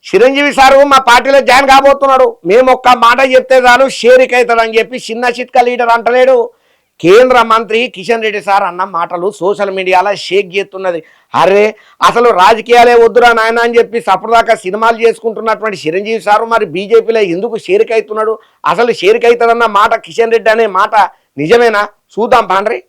Chiranjeevi sir మా పార్టీలో join కాబోతున్నాడు. మేము ఒక్క మాట చెప్తే చాలు షేరిక్ అవుతాడని చెప్పి చిన్న చిట్కా లీడర్ అంటలేడు. కేంద్ర మంత్రి కిషన్ రెడ్డి సార్ అన్న మాటలు సోషల్ మీడియాలో షేక్ చేస్తున్నది. అరే అసలు రాజకీయాలే వద్దురా నాయన అని చెప్పి సపదాకా సినిమాలు చేసుకుంటున్నటువంటి చిరంజీవి సారు మరి బీజేపీలో ఎందుకు షేరిక్ అవుతున్నాడు? అసలు షేరిక్ అవుతాడన్న మాట కిషన్ రెడ్డి అనే మాట నిజమేనా? చూద్దాం పాండ్రి.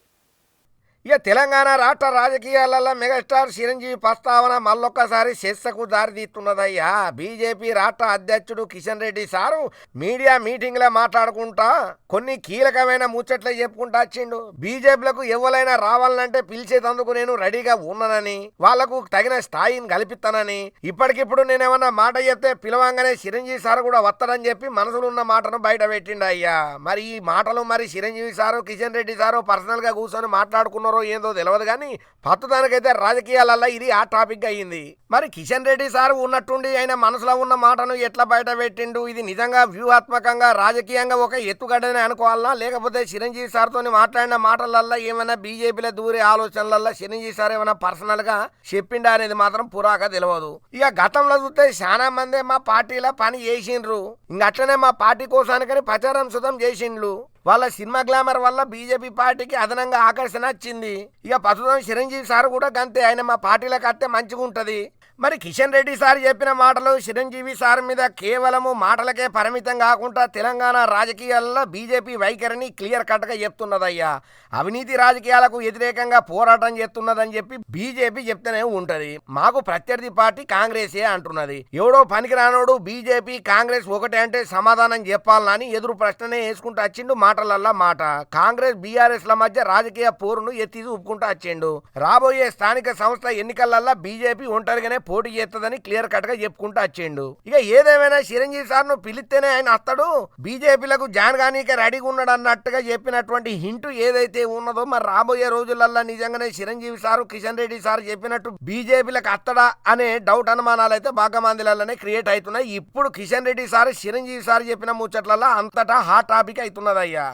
ఇక తెలంగాణ రాష్ట్ర రాజకీయాలలో మెగాస్టార్ చిరంజీవి ప్రస్తావన మళ్ళొక్కసారి చర్చకు దారితీస్తున్నదయ్యా. బీజేపీ రాష్ట్ర అధ్యక్షుడు కిషన్ రెడ్డి సారు మీడియా మీటింగ్లో మాట్లాడుకుంటా కొన్ని కీలకమైన ముచ్చట్లు చెప్పుకుంటా వచ్చిండు. బీజేపీలకు ఎవరైనా రావాలంటే పిలిచేందుకు నేను రెడీగా ఉన్నానని, వాళ్లకు తగిన స్థాయిని కల్పిస్తానని, ఇప్పటికిప్పుడు నేనేమన్నా మాట చెప్తే పిలవంగానే చిరంజీవి సారు కూడా వస్తాడని చెప్పి మనసులో ఉన్న మాటను బయట పెట్టిండు అయ్యా. మరి ఈ మాటలు మరి చిరంజీవి సారు కిషన్ రెడ్డి సారు పర్సనల్గా కూర్చొని మాట్లాడుకున్నారు ఏందో తెలియదు కానీ ప్రస్తుతానికైతే రాజకీయాలలో ఇది ఆ టాపిక్ అయ్యింది. మరి కిషన్ రెడ్డి సార్ ఉన్నట్టుండి ఆయన మనసులో ఉన్న మాటను ఎట్లా బయట పెట్టిండు? ఇది నిజంగా వ్యూహాత్మకంగా రాజకీయంగా ఒక ఎత్తుగడని అనుకోవాలా, లేకపోతే చిరంజీవి సార్తో మాట్లాడిన మాటలల్లో ఏమైనా బీజేపీలో దూరే ఆలోచనలల్లో చిరంజీవి సార్ ఏమైనా పర్సనల్ గా చెప్పిండా అనేది మాత్రం పురాగా తెలియదు. ఇక గతంలో చూస్తే చాలా మంది మా పార్టీలో పని చేసిండ్రు, ఇంకట్లనే మా పార్టీ కోసానికని ప్రచారం సుతం చేసిండ్రు. వాళ్ళ సినిమా గ్లామర్ వల్ల బీజేపీ పార్టీకి అదనంగా ఆకర్షణ వచ్చింది. ఇక ప్రస్తుతం చిరంజీవి సార్ కూడా గంతే, ఆయన మా పార్టీలోకి వస్తే మంచిగా ఉంటుంది. మరి కిషన్ రెడ్డి సార్ చెప్పిన మాటలు చిరంజీవి సార్ మీద కేవలము మాటలకే పరిమితం కాకుండా తెలంగాణ రాజకీయాల్లో బీజేపీ వైఖరిని క్లియర్ కట్గా చెప్తున్నదయ్యా. అవినీతి రాజకీయాలకు వ్యతిరేకంగా పోరాటం చేస్తున్నదని చెప్పి బీజేపీ చెప్తూనే ఉంటది. మాకు ప్రత్యర్థి పార్టీ కాంగ్రెసే అంటున్నది. ఎవడో పనికిరానోడు బీజేపీ కాంగ్రెస్ ఒకటే అంటే సమాధానం చెప్పాలని ఎదురు ప్రశ్ననే వేసుకుంటూ వచ్చిండు. మాటలల్లా మాట కాంగ్రెస్ బీఆర్ఎస్ ల మధ్య రాజకీయ పోరును ఎత్తి చూపుకుంటూ వచ్చిండు. రాబోయే స్థానిక సంస్థ ఎన్నికలల్లా బీజేపీ ఒంటరిగానే పోటీ చేస్తుందని క్లియర్ కట్ గా చెప్పుకుంటూ వచ్చిండు. ఇక ఏదేమైనా చిరంజీవి సార్ ను పిలిస్తేనే ఆయన వస్తాడు, బీజేపీలకు జాన్ గానీకే రెడీగా ఉన్నాడు అన్నట్టుగా చెప్పినటువంటి హింటు ఏదైతే ఉన్నదో మరి రాబోయే రోజులల్లో నిజంగానే చిరంజీవి సారు కిషన్ రెడ్డి సార్ చెప్పినట్టు బీజేపీలకు వస్తాడా అనే డౌట్ అనుమానాలు అయితే బాగా మందిలలోనే క్రియేట్ అవుతున్నాయి. ఇప్పుడు కిషన్ రెడ్డి సార్ చిరంజీవి సార్ చెప్పిన ముచ్చట్లలో అంతటా హాట్ టాపిక్ అవుతున్నదయ్యా.